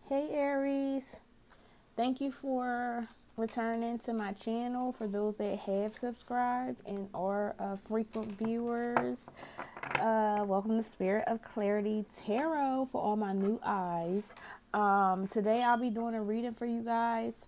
Hey Aries, thank you for returning to my channel. For those that have subscribed and are frequent viewers, welcome to Spirit of Clarity Tarot for all my new eyes. Today I'll be doing a reading for you guys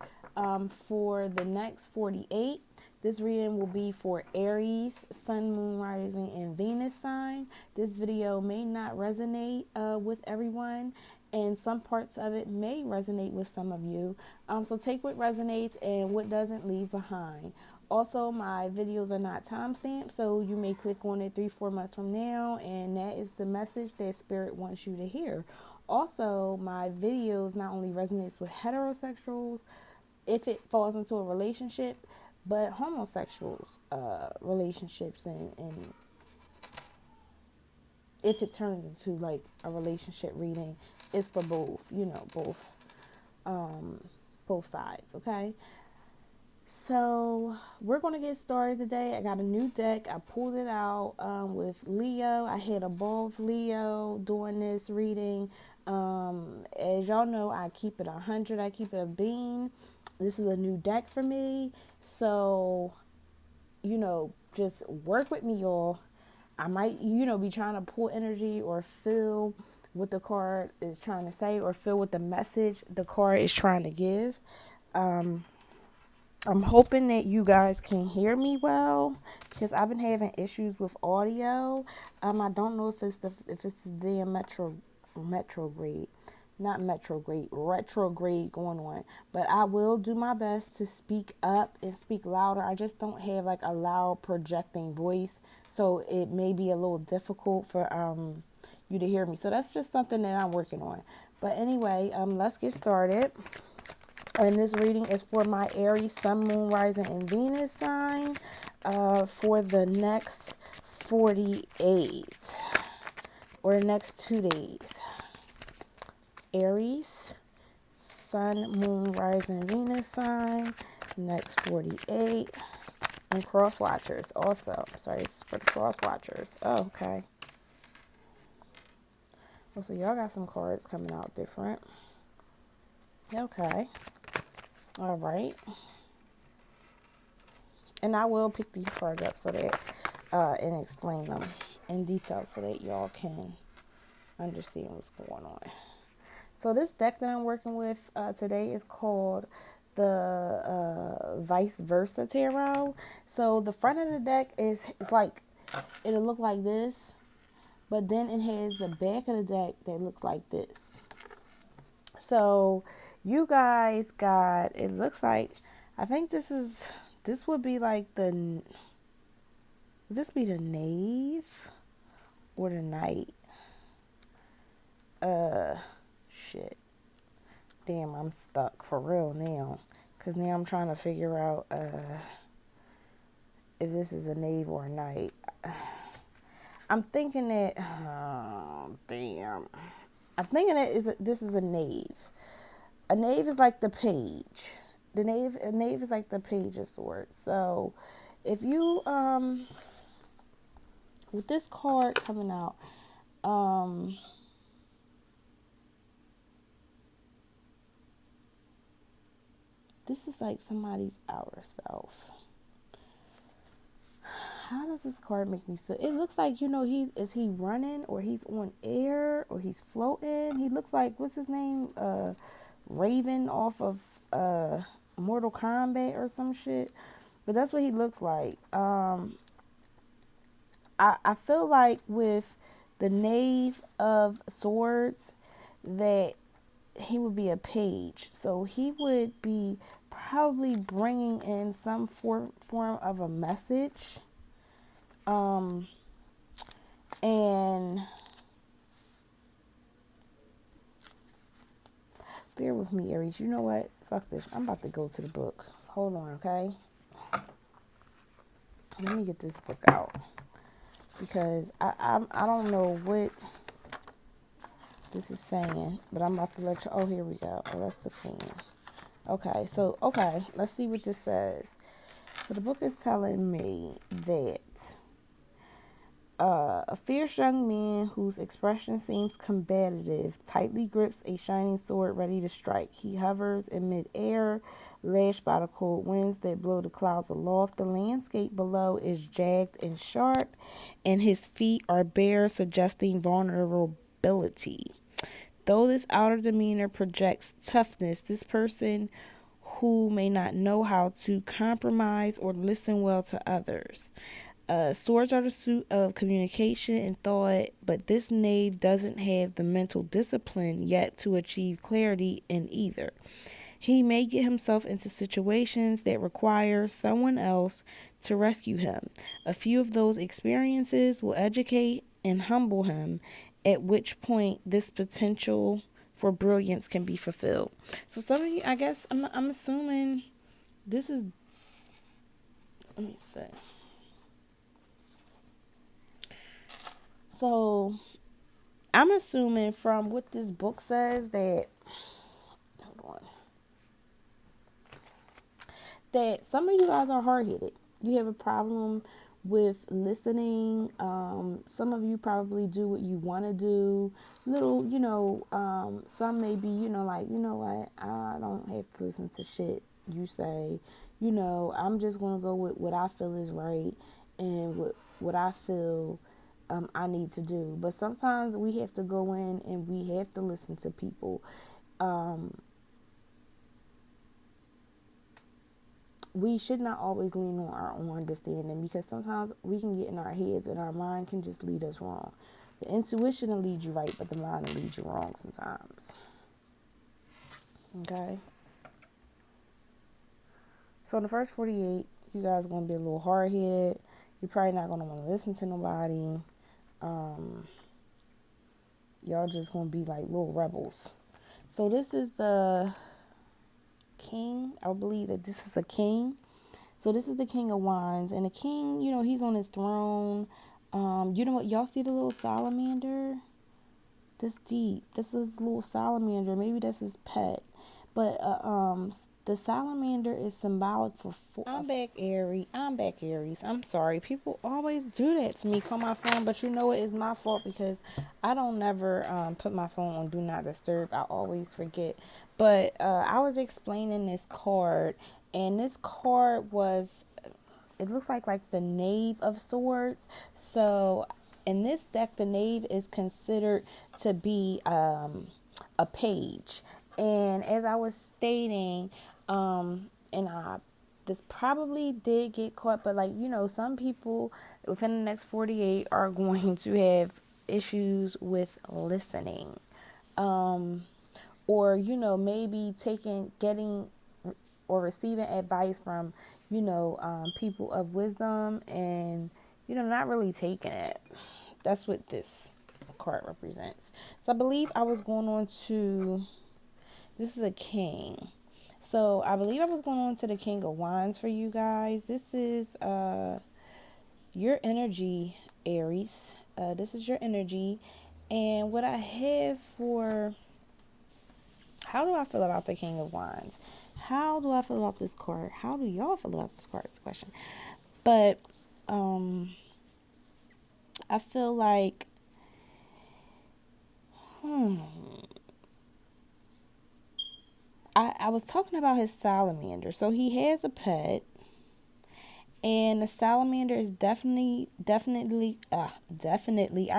for the next 48. This reading will be for Aries, Sun, Moon, Rising, and Venus sign. This video may not resonate with everyone, and some parts of it may resonate with some of you. So take what resonates and what doesn't, leave behind. Also, my videos are not timestamped, so you may click on it 3-4 months from now, and that is the message that Spirit wants you to hear. Also, my videos not only resonates with heterosexuals if it falls into a relationship, but homosexuals relationships, and if it turns into like a relationship reading, it's for both, both sides. Okay, so we're going to get started today. I got a new deck. I pulled it out with Leo. I had a ball with Leo doing this reading. As y'all know, I keep it 100. I keep it a bean. This is a new deck for me. So, just work with me, y'all. I might, be trying to pull energy or feel what the card is trying to say, or feel what the message the card is trying to give. I'm hoping that you guys can hear me well, because I've been having issues with audio. I don't know if it's the damn retrograde, not retrograde going on. But I will do my best to speak up and speak louder. I just don't have like a loud projecting voice, so it may be a little difficult for you to hear me. So that's just something that I'm working on. But anyway, let's get started. And this reading is for my Aries, Sun, Moon, Rising, and Venus sign for the next 48 or the next 2 days. Aries, Sun, Moon, Rising, Venus sign, next 48. And cross watchers also. Sorry, it's for the cross watchers. Oh, okay. Oh, so y'all got some cards coming out different. Okay. All right. And I will pick these cards up so that and explain them in detail so that y'all can understand what's going on. So this deck that I'm working with today is called the Vice Versa Tarot. So the front of the deck is like, it'll look like this, but then it has the back of the deck that looks like this. So you guys got, it looks like, I think this would be like would this be the Knave or the Knight? Shit. Damn, I'm stuck for real now. Because now I'm trying to figure out if this is a Knave or a Knight. I'm thinking that, damn. I'm thinking that this is a Knave. A Knave is like the page. A knave is like the Page of Swords. So if you, with this card coming out, this is like somebody's outer self. How does this card make me feel? It looks like, is he running, or he's on air, or he's floating? He looks like, what's his name? Raven off of Mortal Kombat or some shit. But that's what he looks like. I feel like with the Knave of Swords that he would be a page. So he would be probably bringing in some form of a message. And bear with me, Aries. You know what? Fuck this. I'm about to go to the book. Hold on, okay? Let me get this book out, because I don't know what this is saying, but I'm about to let you. Oh, here we go. Oh, that's the Queen. Okay, so let's see what this says. So the book is telling me that A fierce young man whose expression seems combative tightly grips a shining sword ready to strike. He hovers in midair, lashed by the cold winds that blow the clouds aloft. The landscape below is jagged and sharp, and his feet are bare, suggesting vulnerability. Though this outer demeanor projects toughness, this person who may not know how to compromise or listen well to others. Swords are the suit of communication and thought, but this knave doesn't have the mental discipline yet to achieve clarity in either. He may get himself into situations that require someone else to rescue him. A few of those experiences will educate and humble him, at which point this potential for brilliance can be fulfilled. So some of you, I guess, I'm assuming this is, let me see. So I'm assuming from what this book says that, hold on, that some of you guys are hard-headed. You have a problem with listening. Some of you probably do what you want to do. Little, some may be, like, you know what, I don't have to listen to shit you say. I'm just going to go with what I feel is right and what I feel I need to do. But sometimes we have to go in and we have to listen to people. We should not always lean on our own understanding, because sometimes we can get in our heads and our mind can just lead us wrong. The intuition will lead you right, but the mind will lead you wrong sometimes. Okay? So in the first 48, you guys are going to be a little hard-headed. You're probably not going to want to listen to nobody. Y'all just going to be like little rebels. So this is the king. I believe that this is a king. So this is the King of Wands, and the king, he's on his throne. You know what? Y'all see the little salamander? This deep. This is little salamander. Maybe that's his pet. But the salamander is symbolic for. I'm back, Aries. I'm sorry. People always do that to me. Call my phone, but you know what? It's my fault because I don't never put my phone on Do Not Disturb. I always forget. But I was explaining this card, and this card was. It looks like the Knave of Swords. So in this deck, the Knave is considered to be a page. And as I was stating, and this probably did get caught, but some people within the next 48 are going to have issues with listening. Or, maybe getting or receiving advice from, people of wisdom and, not really taking it. That's what this card represents. So I believe I was going on to, this is a king. So I believe I was going on to the King of Wands for you guys. This is your energy, Aries. This is your energy. And what I have for, how do I feel about the King of Wands? How do I feel about this card? How do y'all feel about this card? It's a question. But I feel like I was talking about his salamander. So he has a pet, and the salamander is definitely, I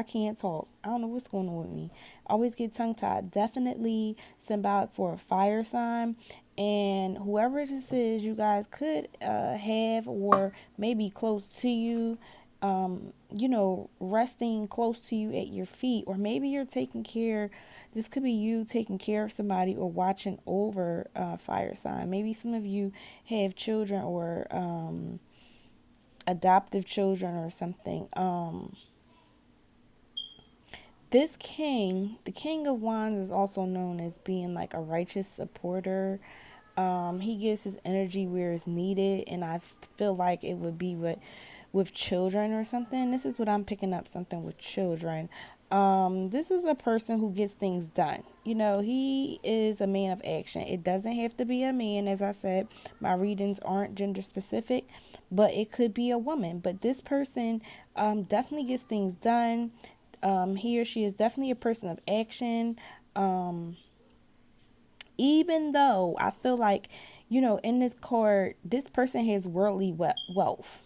can't talk. I don't know what's going on with me. I always get tongue tied. Definitely symbolic for a fire sign. And whoever this is, you guys could have, or maybe close to you, resting close to you at your feet. Or maybe you're taking care, this could be you taking care of somebody or watching over fire sign. Maybe some of you have children or adoptive children or something. This king, the King of Wands, is also known as being like a righteous supporter. He gives his energy where it's needed, and I feel like it would be with children or something. This is what I'm picking up, something with children. This is a person who gets things done. You know, he is a man of action. It doesn't have to be a man. As I said, my readings aren't gender specific, but it could be a woman. But this person definitely gets things done. He or she is definitely a person of action. Um, Even though I feel like, you know, in this card, this person has worldly wealth,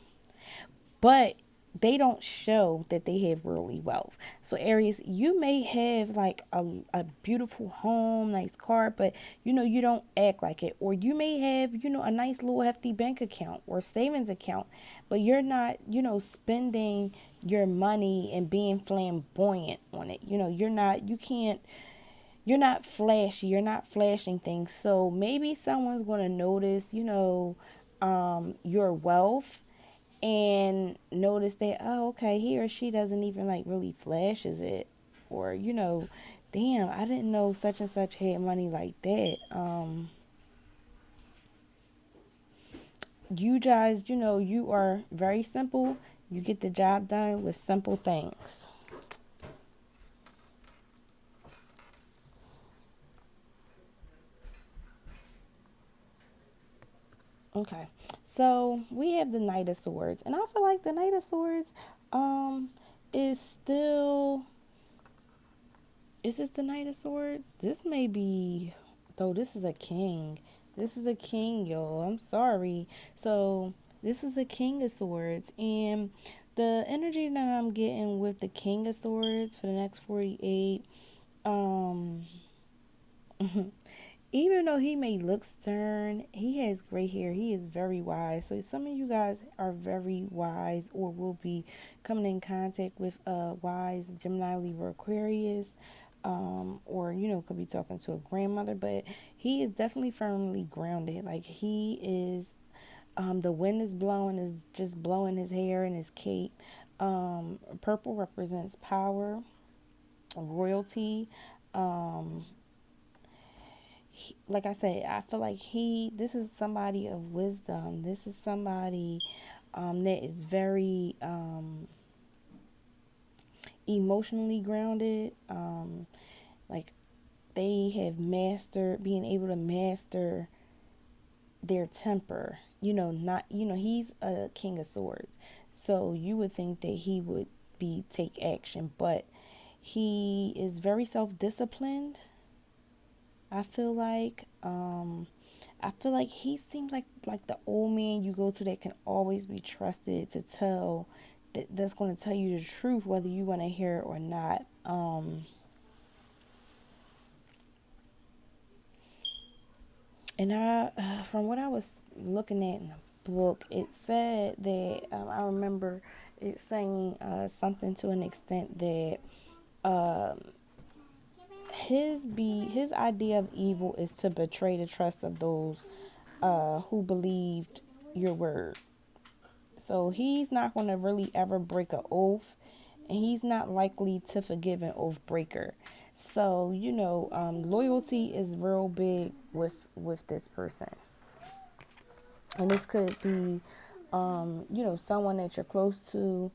but they don't show that they have worldly wealth. So Aries, you may have like a beautiful home, nice car, but you know, you don't act like it. Or you may have, you know, a nice little hefty bank account or savings account, but you're not, you know, spending your money and being flamboyant on it. You know, you're not flashy, you're not flashing things. So maybe someone's going to notice, you know, your wealth and notice that, oh, okay, he or she doesn't even like really flashes it. Or, you know, damn, I didn't know such and such had money like that. You guys, you know, you are very simple. You get the job done with simple things. Okay, so we have the Knight of Swords, and I feel like the Knight of Swords, is still. Is this the Knight of Swords? This may be, though. This is a king. This is a king, y'all. I'm sorry. So this is a King of Swords, and the energy that I'm getting with the King of Swords for the next 48. Um. Even though he may look stern, he has gray hair. He is very wise. So some of you guys are very wise or will be coming in contact with a wise Gemini, Libra, Aquarius. Or, you know, could be talking to a grandmother. But he is definitely firmly grounded. Like he is, the wind is blowing, is just blowing his hair and his cape. Purple represents power, royalty. Um, like I said, I feel like this is somebody of wisdom. This is somebody that is very emotionally grounded. Like they have mastered being able to master their temper. You know, not, you know, he's a King of Swords. So you would think that he would be take action, but he is very self-disciplined. I feel like he seems like the old man you go to that can always be trusted to tell that's going to tell you the truth whether you want to hear it or not. And from what I was looking at in the book, it said that I remember it saying something to an extent that um, his idea of evil is to betray the trust of those who believed your word. So he's not going to really ever break an oath, and he's not likely to forgive an oath breaker. So you know, loyalty is real big with this person, and this could be, you know, someone that you're close to,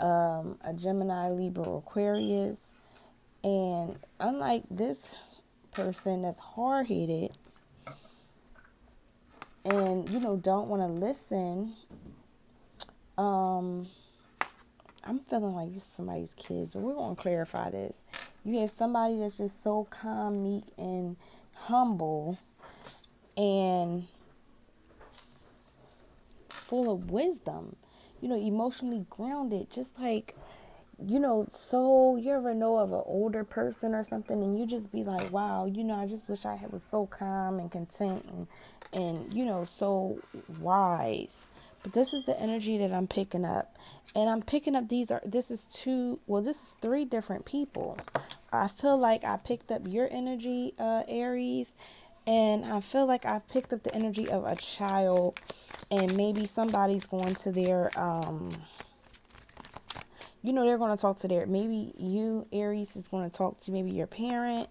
a Gemini, Libra, Aquarius, and unlike this person that's hard headed and you know don't want to listen, um I'm feeling like just somebody's kids, but we're gonna clarify this. You have somebody that's just so calm, meek, and humble, and full of wisdom. You know, emotionally grounded, just like, you know, so you ever know of an older person or something and you just be like, wow, you know, I just wish I was so calm and content and you know, so wise. But this is the energy that I'm picking up. And I'm picking up this is three different people. I feel like I picked up your energy, Aries, and I feel like I picked up the energy of a child, and maybe somebody's going to their you know, they're going to talk to maybe you, Aries, is going to talk to maybe your parent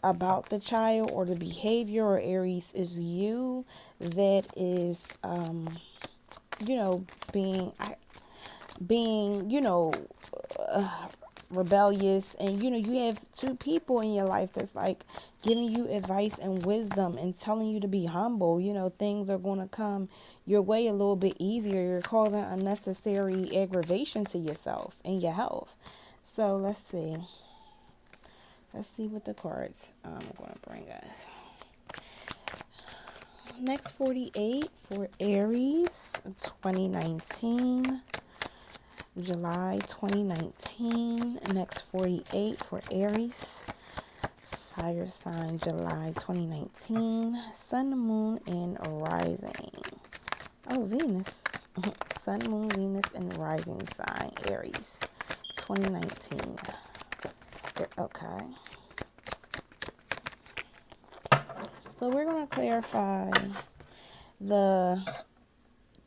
about the child or the behavior, or Aries is you that is, you know, being, you know, rebellious, and you have two people in your life that's like giving you advice and wisdom and telling you to be humble. Things are going to come your way a little bit easier. You're causing unnecessary aggravation to yourself and your health. So let's see what the cards I'm going to bring us. Next 48 for Aries 2019. July 2019. Next 48 for Aries. Fire sign, July 2019. Sun, moon, and rising. Oh, Venus. Sun, moon, Venus, and rising sign, Aries 2019. Okay. So we're going to clarify the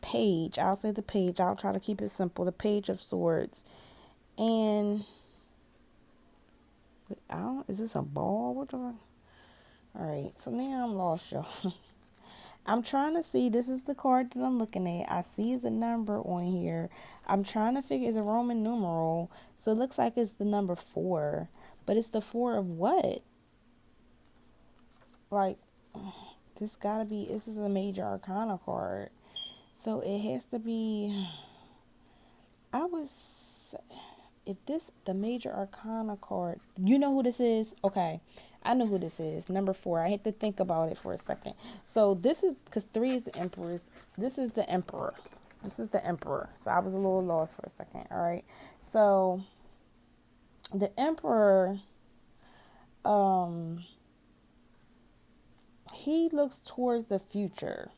page. I'll say the page. I'll try to keep it simple. The Page of Swords. And is this a ball? What do I? All right. So now I'm lost, y'all. I'm trying to see. This is the card that I'm looking at. I see it's a number on here. I'm trying to figure it's a Roman numeral. So it looks like it's the number 4. But it's the 4 of what? Like, this is a major arcana card. So it has to be, the major arcana card, you know who this is? Okay, I know who this is. Number 4. I had to think about it for a second. So this is, because 3 is the Empress. This is the Emperor. So I was a little lost for a second. All right. So the Emperor, he looks towards the future.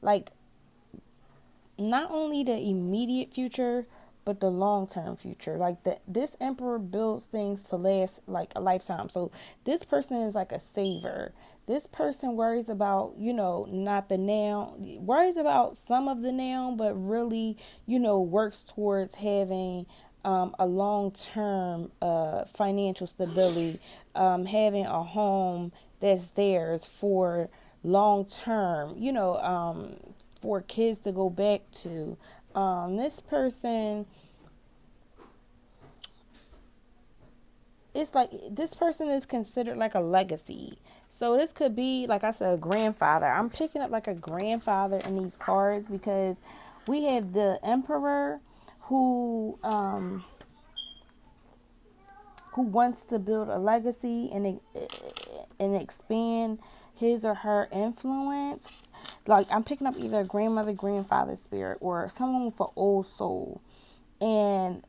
Like, not only the immediate future, but the long-term future. Like, this Emperor builds things to last like a lifetime. So this person is like a saver. This person worries about, not the now, worries about some of the now, but really, works towards having a long-term financial stability, having a home that's theirs for long-term, for kids to go back to. This person, it's like this person is considered like a legacy. So this could be, like I said, a grandfather. I'm picking up like a grandfather in these cards because we have the Emperor who wants to build a legacy and expand his or her influence. Like, I'm picking up either a grandmother, grandfather spirit, or someone with an old soul. And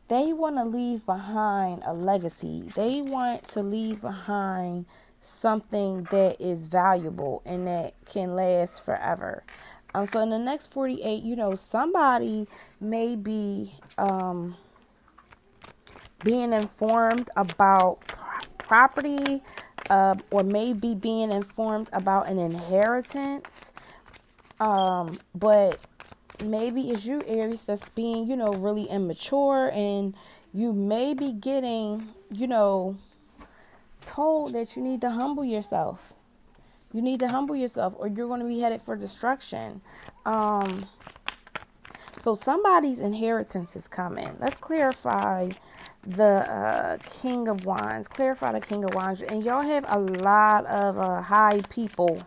they want to leave behind a legacy. They want to leave behind something that is valuable and that can last forever. So in the next 48, somebody may be being informed about property, or maybe being informed about an inheritance. But maybe it's you, Aries, that's being, really immature, and you may be getting, told that you need to humble yourself. You need to humble yourself, or you're going to be headed for destruction. So somebody's inheritance is coming. Let's clarify the King of Wands. Clarify the King of Wands. And y'all have a lot of high people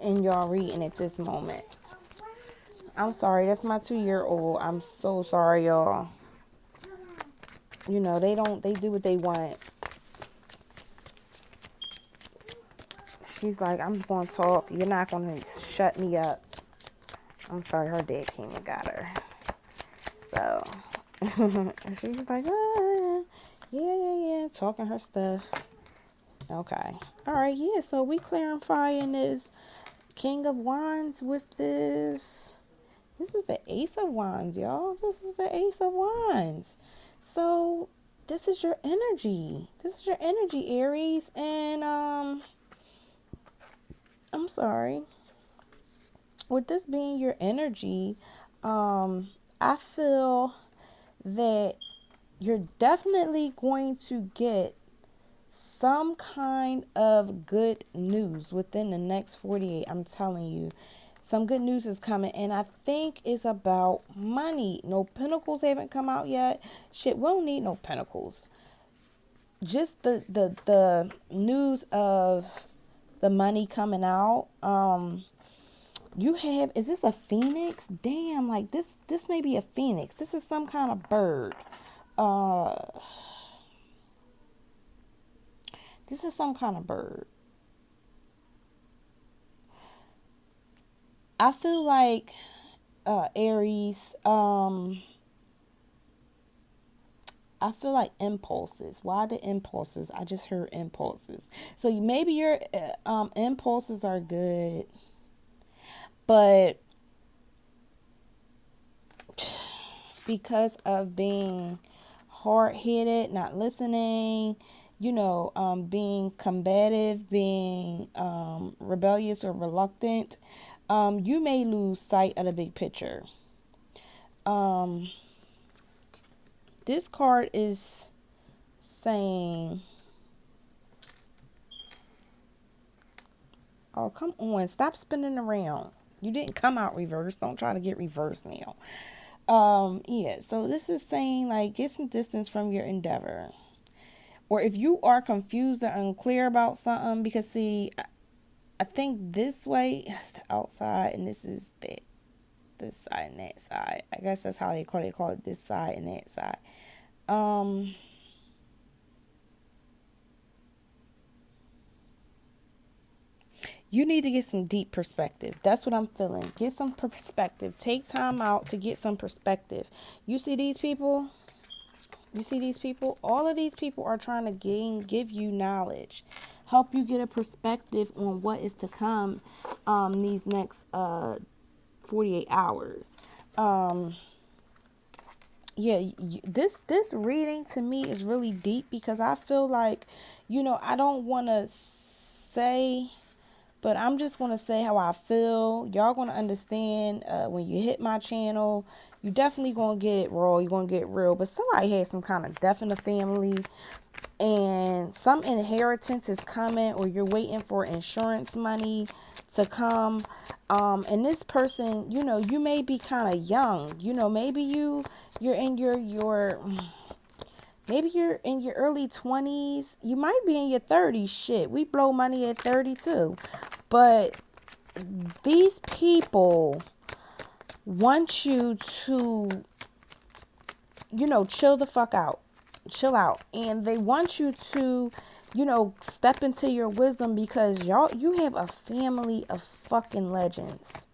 in y'all reading at this moment. I'm sorry, that's my 2-year-old. I'm so sorry, y'all. They do what they want. She's like, I'm just going to talk. You're not going to shut me up. I'm sorry, her dad came and got her. So, she's like, yeah, talking her stuff. Okay. All right, yeah, so we clarifying this King of Wands with this. This is the Ace of Wands, y'all. This is the Ace of Wands. So, this is your energy. Aries. And, I'm sorry. With this being your energy, I feel that you're definitely going to get some kind of good news within the next 48. I'm telling you. some good news is coming, and I think it's about money. No pentacles haven't come out yet. Shit, we don't need no pentacles. Just the news of the money coming out. You have, is this a phoenix? Damn, like this may be a phoenix. This is some kind of bird. Uh, this is some kind of bird. I feel like Aries, I feel like impulses. Why the impulses? I just heard impulses. So maybe your impulses are good, but because of being hard-headed, not listening, being combative, being rebellious or reluctant, you may lose sight of the big picture. This card is saying, oh, come on, stop spinning around. You didn't come out reversed. Don't try to get reversed now. Yeah, so this is saying, like, get some distance from your endeavor. Or if you are confused or unclear about something, because see, I think this way is the outside and this is this side and that side. I guess that's how they call it this side and that side. You need to get some deep perspective. That's what I'm feeling. Get some perspective. Take time out to get some perspective. You see these people? You see these people? All of these people are trying to give you knowledge. Help you get a perspective on what is to come these next 48 hours. Yeah, this reading to me is really deep because I feel like, I don't want to say, but I'm just going to say how I feel. Y'all going to understand when you hit my channel. You definitely going to get it raw. You're going to get real. But somebody had some kind of death in the family. And some inheritance is coming. Or you're waiting for insurance money to come. And this person, you may be kind of young. Maybe you're in maybe you're in your early 20s. You might be in your 30s. Shit, we blow money at 32. But these people want you to, chill the fuck out. Chill out. And they want you to, step into your wisdom because you have a family of fucking legends.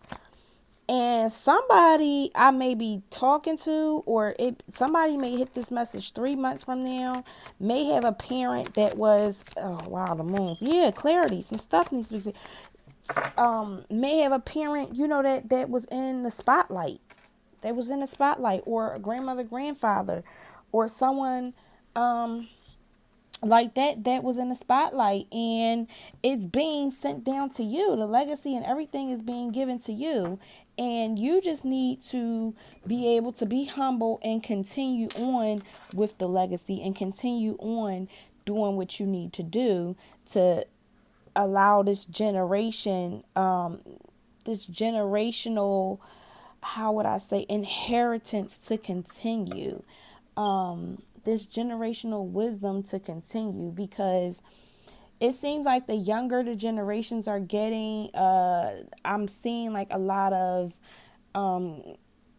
And somebody I may be talking to, or somebody may hit this message 3 months from now, may have a parent that was, oh wow, the moons. Yeah, clarity. Some stuff needs to be, may have a parent, that was in the spotlight. They was in the spotlight, or a grandmother, grandfather, or someone, like that was in the spotlight, and it's being sent down to you. The legacy and everything is being given to you, and you just need to be able to be humble and continue on with the legacy and continue on doing what you need to do to allow this generation, this generational, how would I say, inheritance to continue. This generational wisdom to continue, because it seems like the younger the generations are getting, I'm seeing like a lot of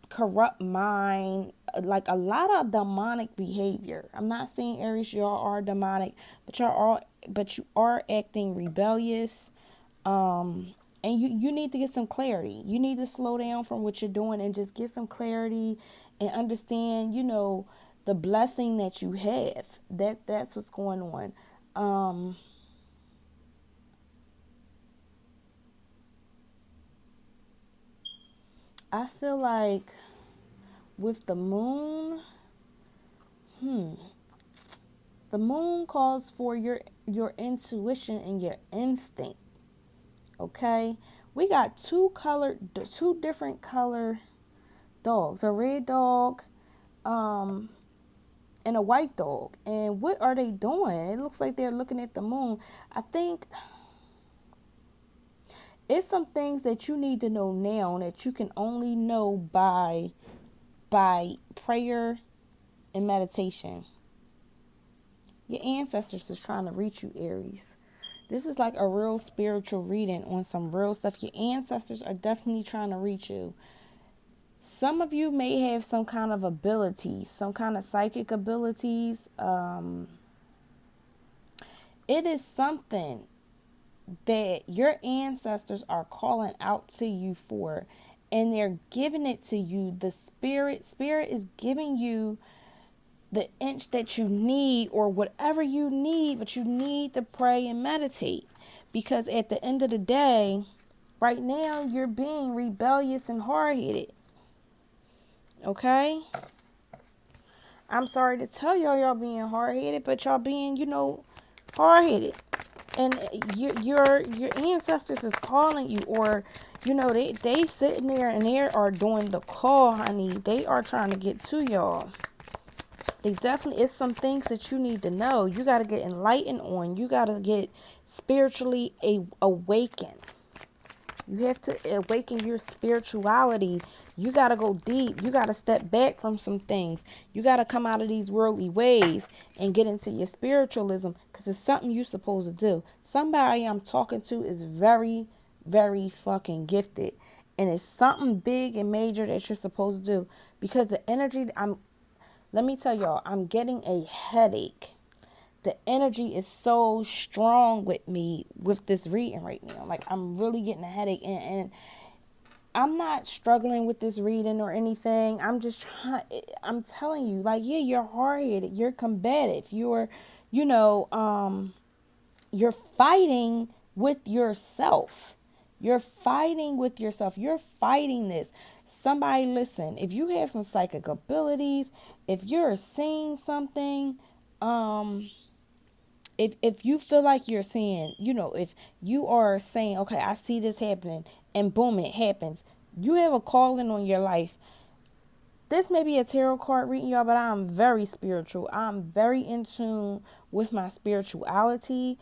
corrupt mind, like a lot of demonic behavior. I'm not saying Aries, y'all are demonic, but you are acting rebellious. And you need to get some clarity. You need to slow down from what you're doing and just get some clarity and understand, the blessing that you have. That's what's going on. I feel like with the moon, the moon calls for your intuition and your instinct. Okay, we got two different color dogs, a red dog, and a white dog. And what are they doing? It looks like they're looking at the moon. I think It's some things that you need to know now that you can only know by prayer and meditation. Your ancestors is trying to reach you, Aries. This is like a real spiritual reading on some real stuff. Your ancestors are definitely trying to reach you. Some of you may have some kind of abilities, some kind of psychic abilities. It is something that your ancestors are calling out to you for, and they're giving it to you. The spirit is giving you the inch that you need, or whatever you need, but you need to pray and meditate, because at the end of the day, right now you're being rebellious and hard-headed. Okay, I'm sorry to tell y'all being hard-headed, but y'all being, hard-headed. And your ancestors is calling you, or they sitting there and they are doing the call, honey. They are trying to get to y'all. They definitely, it's some things that you need to know. You got to get enlightened on. You got to get spiritually awakened. You have to awaken your spirituality. You got to go deep. You got to step back from some things. You got to come out of these worldly ways and get into your spiritualism, because it's something you're supposed to do. Somebody I'm talking to is very, very fucking gifted. And it's something big and major that you're supposed to do, because the energy, let me tell y'all, I'm getting a headache. The energy is so strong with me with this reading right now. Like, I'm really getting a headache, and I'm not struggling with this reading or anything. I'm telling you, like, yeah, you're hard-headed, you're combative, you're fighting with yourself. You're fighting with yourself. You're fighting this. Somebody, listen, if you have some psychic abilities, if you're seeing something, if you feel like you're seeing, if you are saying, okay, I see this happening, and boom, it happens. You have a calling on your life. This may be a tarot card reading, y'all, but I'm very spiritual. I'm very in tune with my spirituality.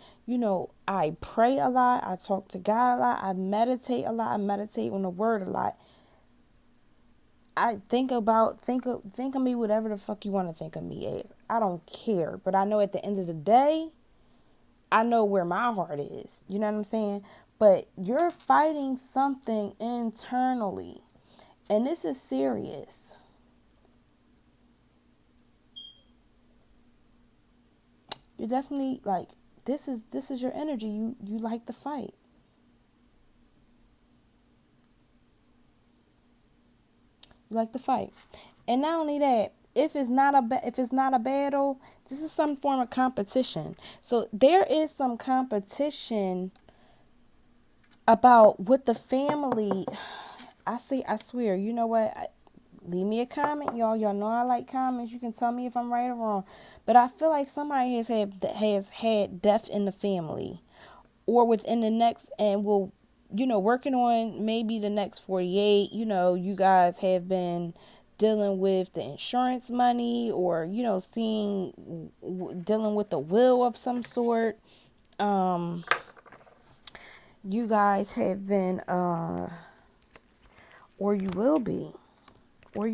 I pray a lot. I talk to God a lot. I meditate a lot. I meditate on the word a lot. I think of me whatever the fuck you want to think of me as. I don't care. But I know at the end of the day, I know where my heart is. You know what I'm saying? But you're fighting something internally. And this is serious. You're definitely, like, this is your energy. You like to fight. You like to fight. And not only that, if it's not a battle, this is some form of competition. So there is some competition about what the family. I swear, you know what? Leave me a comment, y'all. Y'all know I like comments. You can tell me if I'm right or wrong. But I feel like somebody has had death in the family, or within the next, and will, working on maybe the next 48. You guys have been dealing with the insurance money, or dealing with the will of some sort. You guys have been, or you will be. But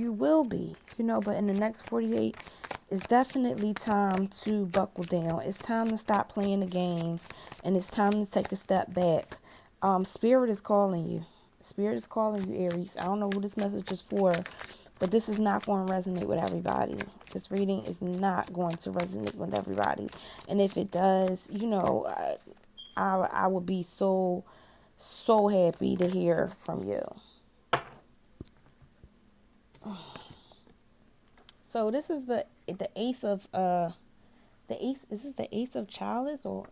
in the next 48, it's definitely time to buckle down. It's time to stop playing the games, and it's time to take a step back. Spirit is calling you. Spirit is calling you, Aries. I don't know who this message is for, but this is not going to resonate with everybody. This reading is not going to resonate with everybody. And if it does, I would be so happy to hear from you. So this is the ace of this is the ace of chalice, or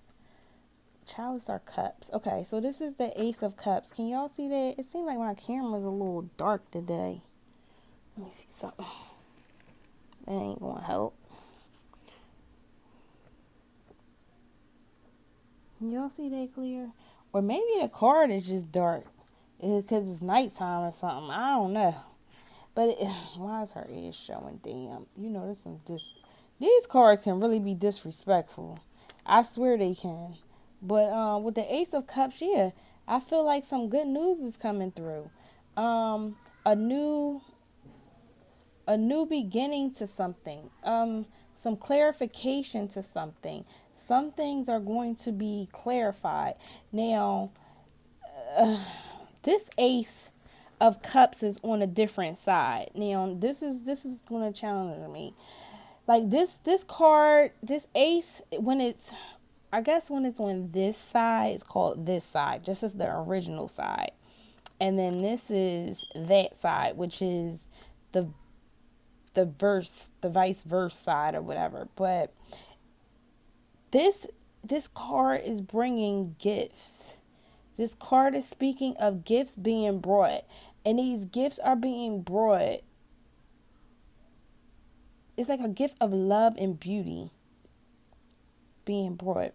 chalice or cups. Okay, so this is the ace of cups. Can y'all see that? It seems like my camera's a little dark today. Let me see something. That ain't gonna help. Can y'all see that clear? Or maybe the card is just dark. Because it's nighttime or something. I don't know. But why is her edge showing? Damn. These cards can really be disrespectful. I swear they can. But with the Ace of Cups, yeah, I feel like some good news is coming through. Um, a new a new beginning to something. Some clarification to something. Some things are going to be clarified. Now, this Ace of Cups is on a different side. Now, this is going to challenge me. Like this card, this Ace, when it's, I guess when it's on this side, it's called this side. This is the original side. And then this is that side, which is the the vice versa side or whatever. But this this card is bringing gifts. This card is speaking of gifts being brought, and these gifts are being brought. It's like a gift of love and beauty being brought.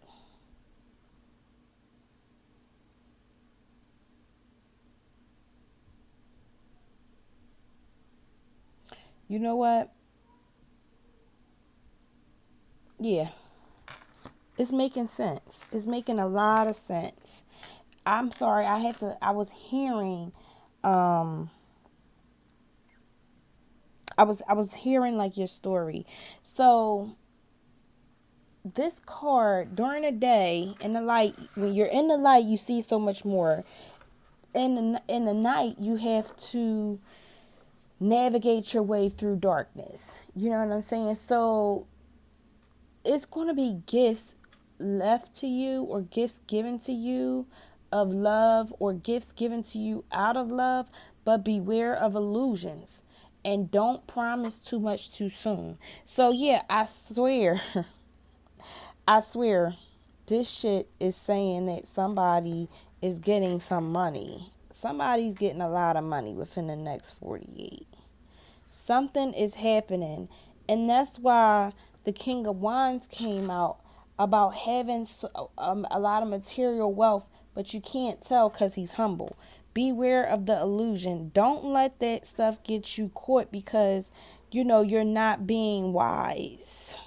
You know what? Yeah, it's making sense. It's making a lot of sense. I'm sorry, I was hearing um I was hearing like your story. So this card during the day in the light, when you're in the light you see so much more. In the night you have to navigate your way through darkness. You know what I'm saying? So it's going to be gifts left to you or gifts given to you of love or gifts given to you out of love, but beware of illusions and don't promise too much too soon. So yeah, I swear, I swear this shit is saying that somebody is getting some money. Somebody's getting a lot of money within the next 48. Something is happening, and that's why the King of Wands came out about having a lot of material wealth, but you can't tell because he's humble. Beware of the illusion. Don't let that stuff get you caught because you're not being wise.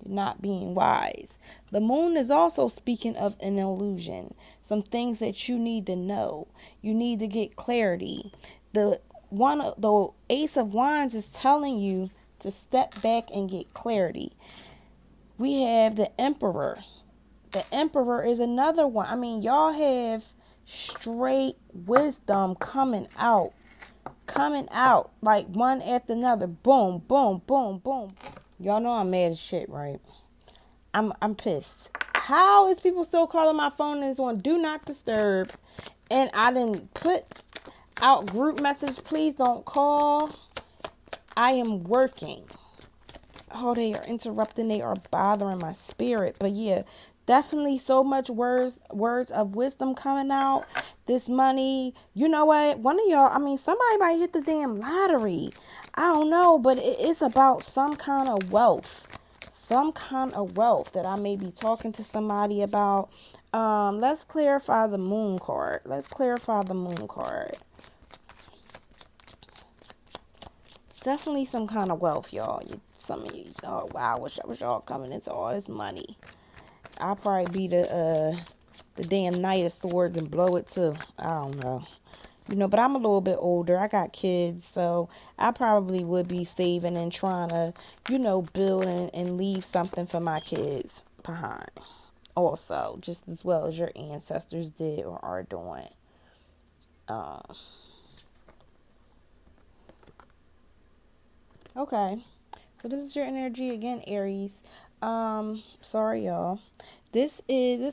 You're not being wise. The moon is also speaking of an illusion. Some things that you need to know. You need to get clarity. The Ace of Wands is telling you to step back and get clarity. We have the Emperor. The Emperor is another one. I mean, y'all have straight wisdom coming out like one after another. Boom, boom, boom, boom. Y'all know I'm mad as shit, right? I'm pissed. How is people still calling my phone and it's on do not disturb? And I didn't put out group message, please don't call. I am working. Oh, they are interrupting. They are bothering my spirit. But yeah, definitely so much words of wisdom coming out. This money, you know what? One of y'all, I mean, somebody might hit the damn lottery. I don't know, but it's about some kind of wealth. Some kind of wealth that I may be talking to somebody about. Let's clarify the moon card. Let's clarify the moon card. Definitely some kind of wealth, y'all. Some of you, oh wow, I wish y'all coming into all this money. I'll probably be the damn Knight of Swords and blow it too. I don't know. But I'm a little bit older. I got kids, so I probably would be saving and trying to, build and leave something for my kids behind. Also, just as well as your ancestors did or are doing. Okay. So this is your energy again, Aries. Sorry y'all. This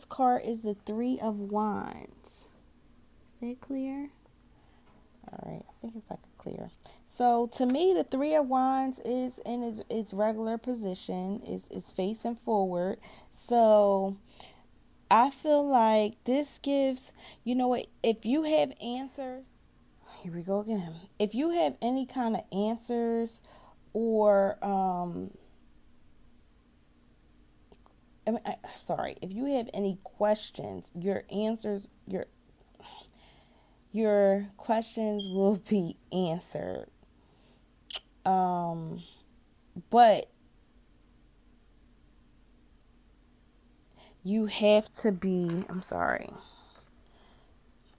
card is the Three of Wands. Is that clear? Alright, I think it's like a clear. So to me the Three of Wands is in its regular position, is facing forward. So I feel like this gives, you know what, if you have answers, here we go again. If you have any kind of answers or sorry, if you have any questions, your questions will be answered. But you have to be, I'm sorry.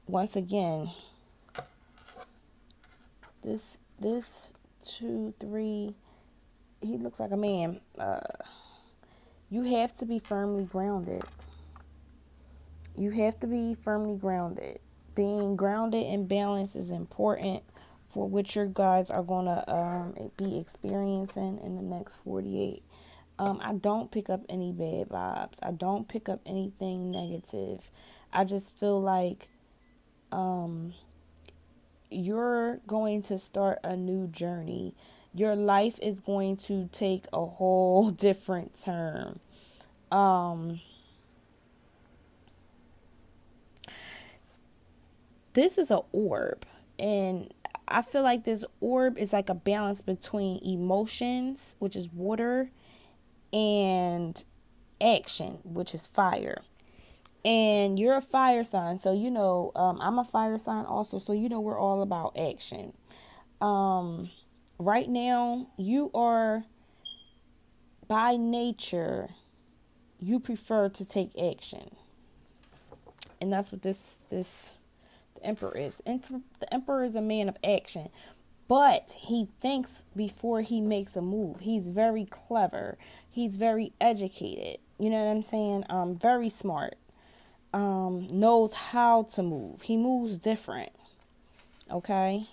once again, this 2, 3, he looks like a man. You have to be firmly grounded. You have to be firmly grounded. Being grounded and balanced is important for what your guides are going to be experiencing in the next 48. I don't pick up any bad vibes. I don't pick up anything negative. I just feel like you're going to start a new journey. Your life is going to take a whole different turn. This is an orb, and I feel like this orb is like a balance between emotions, which is water, and action, which is fire. And you're a fire sign, so I'm a fire sign also, so we're all about action. Right now you are, by nature, you prefer to take action, and that's what this the emperor is. The emperor is a man of action, but he thinks before he makes a move. He's very clever. He's very educated. You know what I'm saying? Very smart. Knows how to move. He moves different. Okay.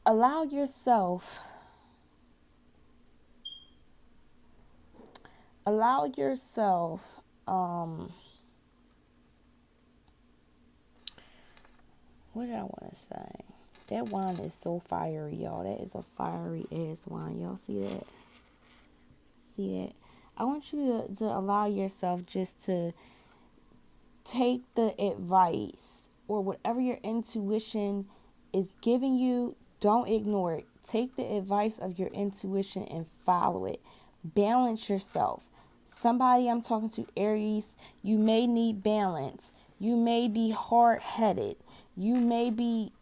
Allow yourself. Allow yourself. What did I want to say? That wine is so fiery, y'all. That is a fiery ass wine. Y'all see that? See that? I want you to allow yourself just to take the advice or whatever your intuition is giving you. Don't ignore it. Take the advice of your intuition and follow it. Balance yourself. Somebody I'm talking to, Aries, you may need balance. You may be hard-headed. You may be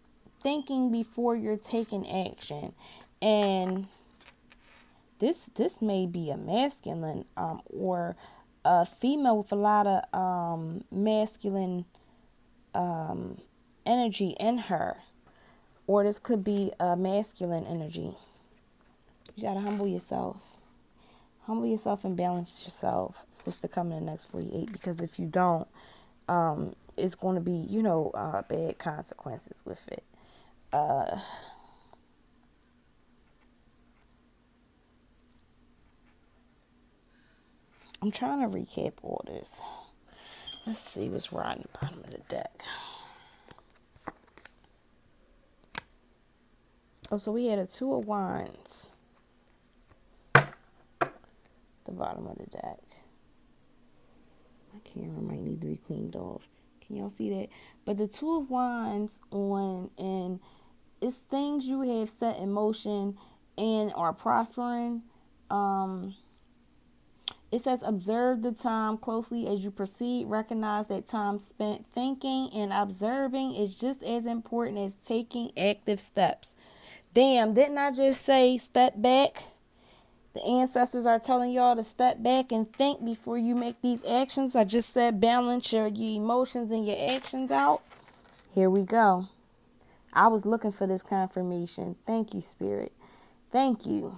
thinking before you're taking action. And this may be a masculine or a female with a lot of masculine energy in her. Or this could be a masculine energy. You got to humble yourself. Humble yourself and balance yourself. What's to come in the next 48. Because if you don't, it's going to be, bad consequences with it. I'm trying to recap all this. Let's see what's riding the bottom of the deck. Oh, so we had a 2 of Wands. The bottom of the deck. My camera might need to be cleaned off. Can y'all see that? But the 2 of Wands and it's things you have set in motion and are prospering. It says, observe the time closely as you proceed. Recognize that time spent thinking and observing is just as important as taking active steps. Damn, didn't I just say step back? The ancestors are telling y'all to step back and think before you make these actions. I just said balance your emotions and your actions out. Here we go. I was looking for this confirmation. Thank you, Spirit. Thank you.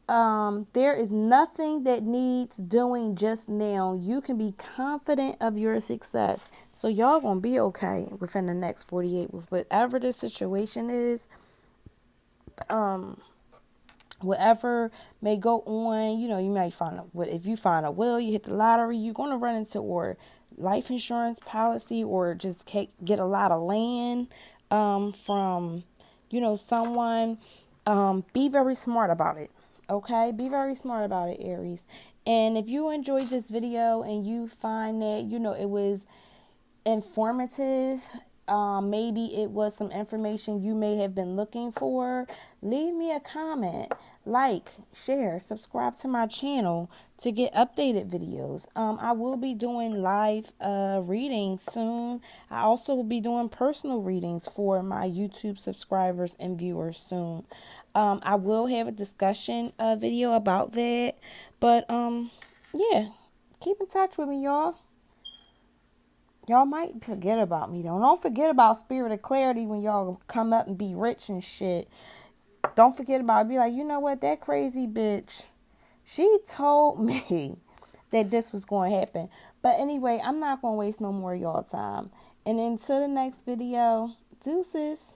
There is nothing that needs doing just now. You can be confident of your success. So y'all gonna be okay within the next 48 with whatever the situation is. Whatever may go on, you might find if you find a will, you hit the lottery, you're going to run into or life insurance policy or just get a lot of land from someone. Be very smart about it. Okay, be very smart about it, Aries. And if you enjoyed this video and you find that it was informative maybe it was some information you may have been looking for, leave me a comment, like, share, subscribe to my channel to get updated videos. I will be doing live readings soon. I also will be doing personal readings for my YouTube subscribers and viewers soon. I will have a discussion video about that. But yeah, keep in touch with me, y'all. Y'all might forget about me though. Don't forget about Spirit of Clarity when y'all come up and be rich and shit. Don't forget about it. Be like, you know what? That crazy bitch, she told me that this was going to happen. But anyway, I'm not going to waste no more of y'all time. And until the next video, deuces.